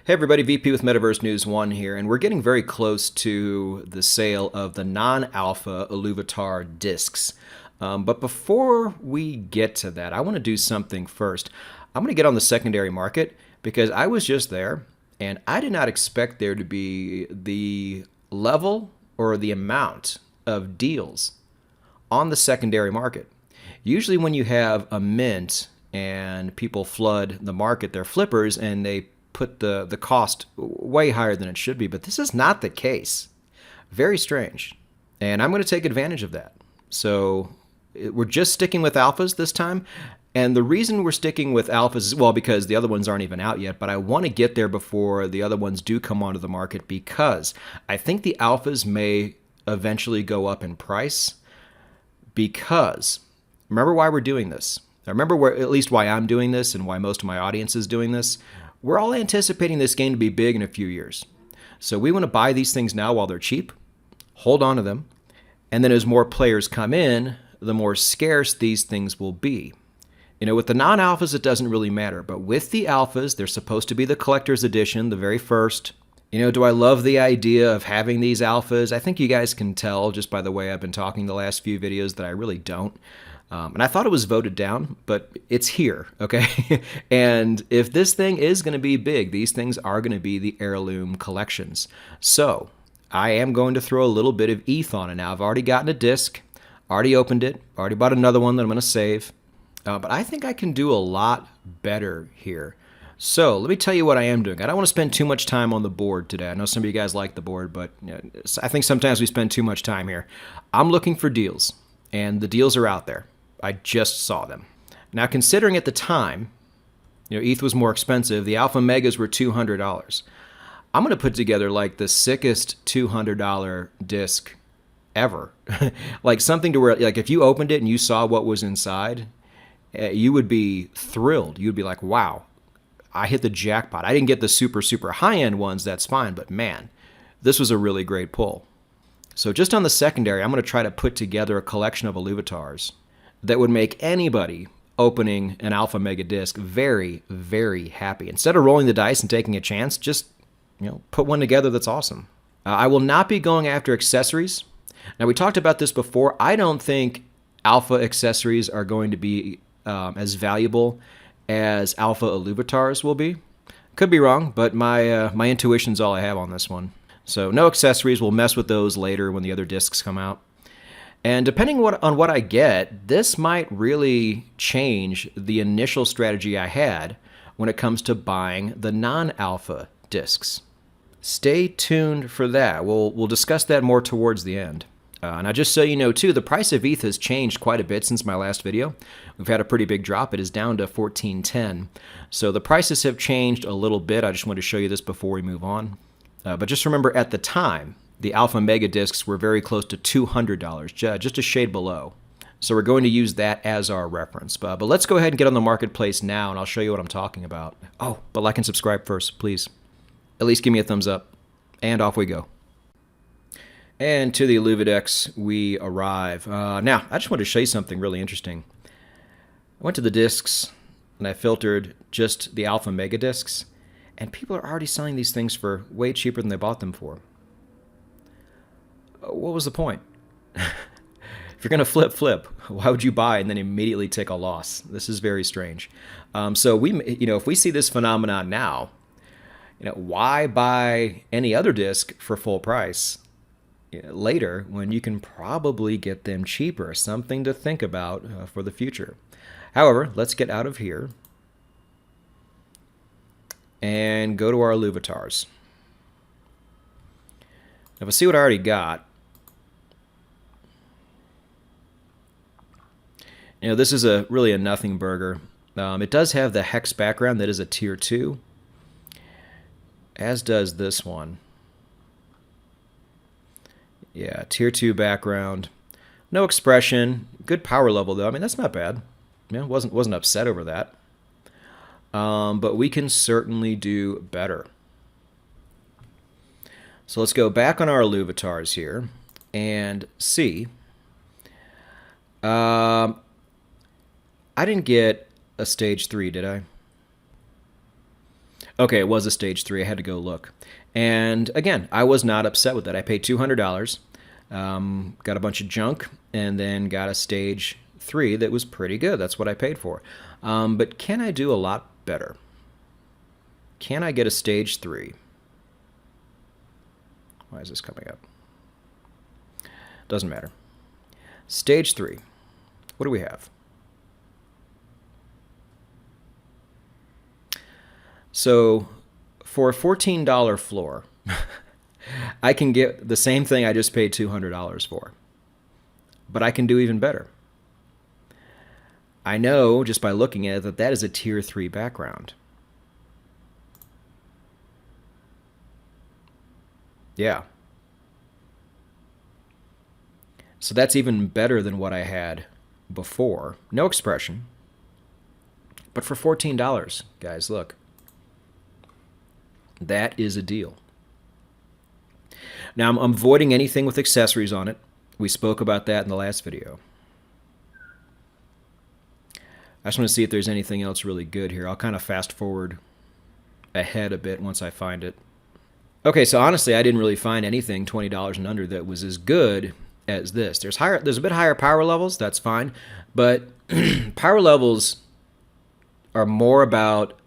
Hey everybody, VP with Metaverse News 1 here, and we're getting very close to the sale of the non-alpha Illuvitar discs. But before we get to that, I want to do something first. I'm going to get on the secondary market because I was just there, and I did not expect there to be the level or the amount of deals on the secondary market. Usually when you have a mint and people flood the market, they're flippers and they put the cost way higher than it should be, but this is not the case. Very strange. And I'm going to take advantage of that. So we're just sticking with alphas this time. And the reason we're sticking with alphas is, well, because the other ones aren't even out yet, but I want to get there before the other ones do come onto the market because I think the alphas may eventually go up in price because remember why we're doing this. I remember at least why I'm doing this and why most of my audience is doing this. We're all anticipating this game to be big in a few years. So we want to buy these things now while they're cheap, hold on to them, and then as more players come in, the more scarce these things will be. You know, with the non-alphas, it doesn't really matter. But with the alphas, they're supposed to be the collector's edition, the very first. You know, do I love the idea of having these alphas? I think you guys can tell just by the way I've been talking the last few videos that I really don't. And I thought it was voted down, but it's here, okay? And if this thing is going to be big, these things are going to be the heirloom collections. So I am going to throw a little bit of ETH on it now. I've already gotten a disc, already opened it, already bought another one that I'm going to save. But I think I can do a lot better here. So let me tell you what I am doing. I don't want to spend too much time on the board today. I know some of you guys like the board, but you know, I think sometimes we spend too much time here. I'm looking for deals, and the deals are out there. I just saw them. Now, considering at the time, you know, ETH was more expensive. The Alpha Megas were $200. I'm going to put together like the sickest $200 disc ever. Like something to where, like if you opened it and you saw what was inside, you would be thrilled. You'd be like, wow, I hit the jackpot. I didn't get the super, super high-end ones. That's fine. But man, this was a really great pull. So just on the secondary, I'm going to try to put together a collection of Illuvitars that would make anybody opening an Alpha Mega disc very, very happy. Instead of rolling the dice and taking a chance, just put one together that's awesome. I will not be going after accessories. Now, we talked about this before. I don't think Alpha accessories are going to be as valuable as Alpha Illuvitars will be. Could be wrong, but my intuition's all I have on this one. So no accessories. We'll mess with those later when the other discs come out. And depending on what I get, this might really change the initial strategy I had when it comes to buying the non-alpha discs. Stay tuned for that. We'll discuss that more towards the end. Now, just so you know, too, the price of ETH has changed quite a bit since my last video. We've had a pretty big drop. It is down to 1410. So the prices have changed a little bit. I just wanted to show you this before we move on. But just remember, at the time, the Alpha Mega discs were very close to $200, just a shade below. So we're going to use that as our reference. But let's go ahead and get on the marketplace now, and I'll show you what I'm talking about. Oh, but like and subscribe first, please. At least give me a thumbs up. And off we go. And to the Illuvidex we arrive. Now, I just wanted to show you something really interesting. I went to the discs, and I filtered just the Alpha Mega discs, and people are already selling these things for way cheaper than they bought them for. What was the point? If you're going to flip, why would you buy and then immediately take a loss? This is very strange. So if we see this phenomenon now, why buy any other disc for full price later when you can probably get them cheaper? Something to think about for the future. However, let's get out of here and go to our Illuvitars. Now, if I see what I already got, this is really a nothing burger. It does have the hex background that is a tier 2, as does this one. Yeah, tier 2 background. No expression. Good power level, though. I mean, that's not bad. Wasn't upset over that. But we can certainly do better. So let's go back on our Illuvitars here and see. I didn't get a stage 3, did I? Okay, it was a stage 3. I had to go look. And again, I was not upset with that. I paid $200, got a bunch of junk, and then got a stage 3 that was pretty good. That's what I paid for. But can I do a lot better? Can I get a stage 3? Why is this coming up? Doesn't matter. Stage 3. What do we have? So for a $14 floor, I can get the same thing I just paid $200 for. But I can do even better. I know just by looking at it that that is a tier 3 background. Yeah. So that's even better than what I had before. No expression. But for $14, guys, look. That is a deal. Now, I'm avoiding anything with accessories on it. We spoke about that in the last video. I just want to see if there's anything else really good here. I'll kind of fast forward ahead a bit once I find it. Okay, so honestly, I didn't really find anything $20 and under that was as good as this. There's a bit higher power levels, that's fine, but power levels are more about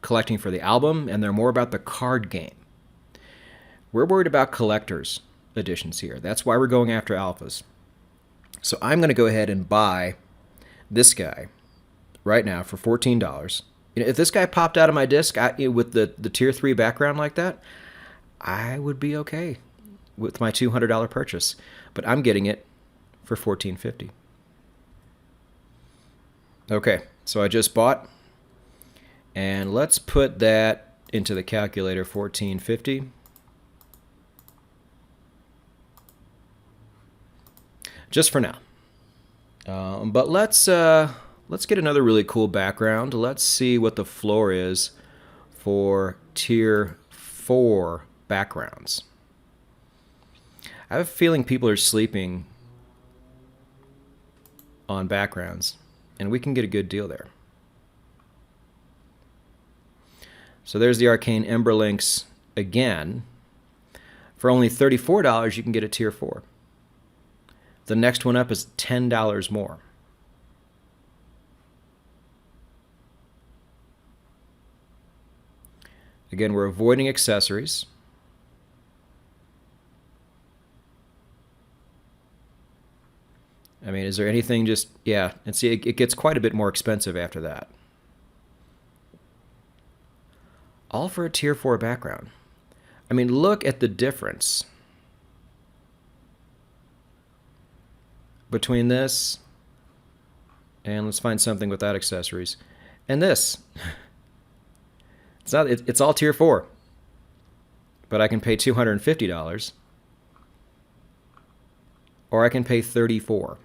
collecting for the album, and they're more about the card game. We're worried about collector's editions here. That's why we're going after alphas. So I'm going to go ahead and buy this guy right now for $14. If this guy popped out of my disc with the tier 3 background like that, I would be okay with my $200 purchase. But I'm getting it for $14.50. Okay, so I just bought. And let's put that into the calculator, $14.50. Just for now. But let's get another really cool background. Let's see what the floor is for tier 4 backgrounds. I have a feeling people are sleeping on backgrounds, and we can get a good deal there. So there's the Arcane Ember Links again. For only $34, you can get a tier 4. The next one up is $10 more. Again, we're avoiding accessories. I mean, is there anything just, yeah, and see, it gets quite a bit more expensive after that. All for a tier 4 background. I mean, look at the difference between this, and let's find something without accessories, and this. It's all tier 4. But I can pay $250, or I can pay $34.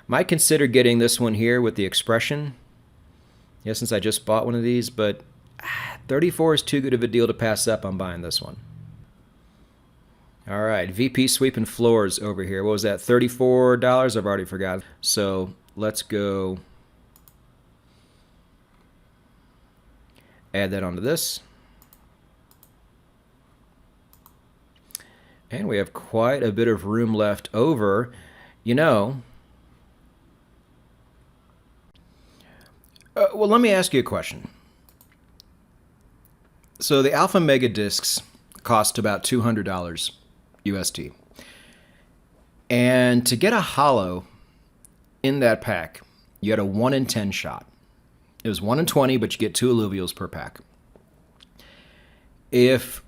Might consider getting this one here with the expression. Yeah, since I just bought one of these, but $34 is too good of a deal to pass up. I'm buying this one. All right, VP sweeping floors over here. What was that, $34? I've already forgotten. So let's go add that onto this. And we have quite a bit of room left over. You know, well, let me ask you a question. So the Alpha Mega Discs cost about $200 USD. And to get a holo in that pack, you had a 1 in 10 shot. It was 1 in 20, but you get 2 Illuvials per pack. If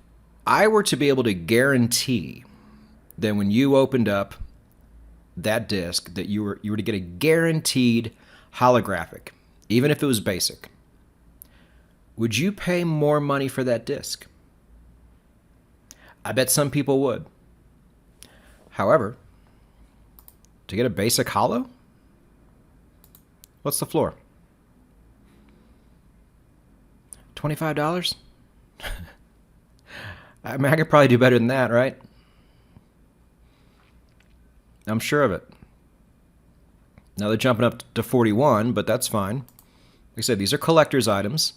I were to be able to guarantee that when you opened up that disc, that you were to get a guaranteed holographic, even if it was basic, would you pay more money for that disc? I bet some people would. However, to get a basic holo, what's the floor? $25? I mean, I could probably do better than that, right? I'm sure of it. Now they're jumping up to 41, but that's fine. Like I said, these are collector's items.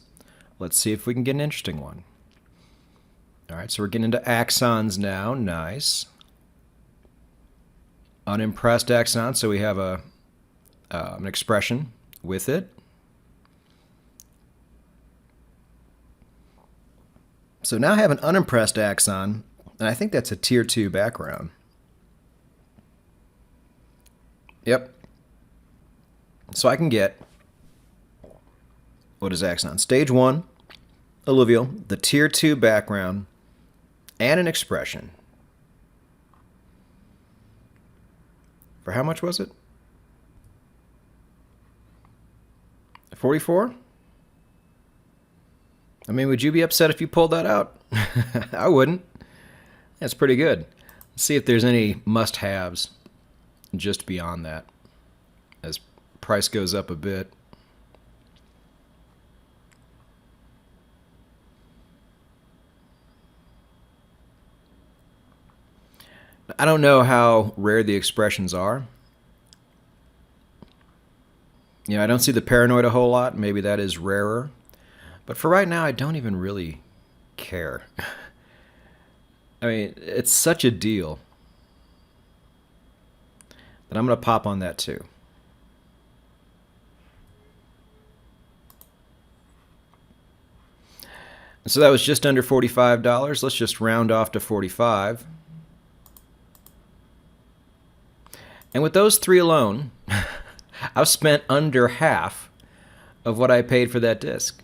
Let's see if we can get an interesting one. All right, so we're getting into axons now. Nice. Unimpressed axon, so we have an expression with it. So now I have an unimpressed axon, and I think that's a tier 2 background. Yep. So I can get, what is axon? Stage 1, alluvial, the tier 2 background, and an expression. For how much was it? 44? I mean, would you be upset if you pulled that out? I wouldn't. That's pretty good. Let's see if there's any must-haves just beyond that as price goes up a bit. I don't know how rare the expressions are. You know, I don't see the paranoid a whole lot. Maybe that is rarer. But for right now, I don't even really care. I mean, it's such a deal that I'm going to pop on that too. So that was just under $45. Let's just round off to 45. And with those three alone, I've spent under half of what I paid for that disc.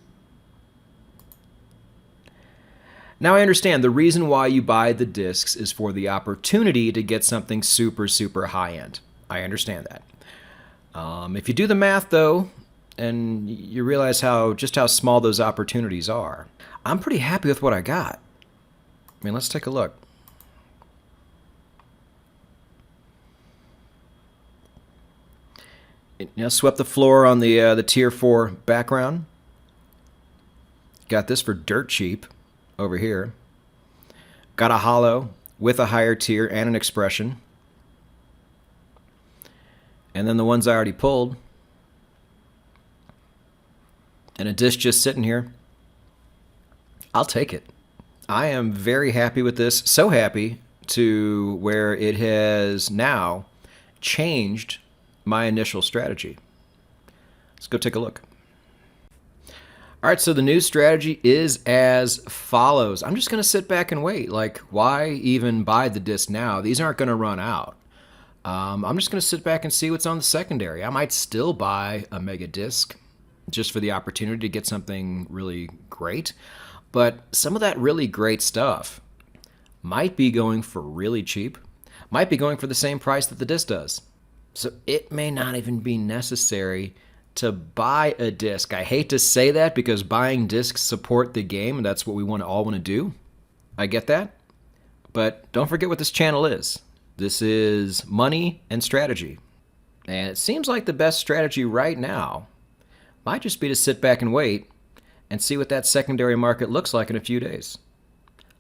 Now I understand the reason why you buy the discs is for the opportunity to get something super, super high-end. I understand that. If you do the math, though, and you realize just how small those opportunities are, I'm pretty happy with what I got. I mean, let's take a look. Swept the floor on the tier 4 background. Got this for dirt cheap over here. Got a hollow with a higher tier and an expression. And then the ones I already pulled. And a disc just sitting here. I'll take it. I am very happy with this. So happy to where it has now changed my initial strategy. Let's go take a look. All right, so the new strategy is as follows. I'm just going to sit back and wait. Like, why even buy the disc now? These aren't going to run out. I'm just going to sit back and see what's on the secondary. I might still buy a mega disc just for the opportunity to get something really great. But some of that really great stuff might be going for really cheap, might be going for the same price that the disc does. So it may not even be necessary to buy a disc. I hate to say that because buying discs support the game, and that's what we all want to do. I get that. But don't forget what this channel is. This is money and strategy. And it seems like the best strategy right now might just be to sit back and wait and see what that secondary market looks like in a few days.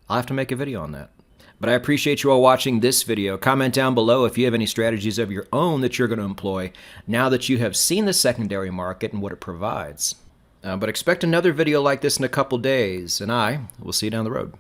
I'll have to make a video on that. But I appreciate you all watching this video. Comment down below if you have any strategies of your own that you're going to employ now that you have seen the secondary market and what it provides. But expect another video like this in a couple days, and I will see you down the road.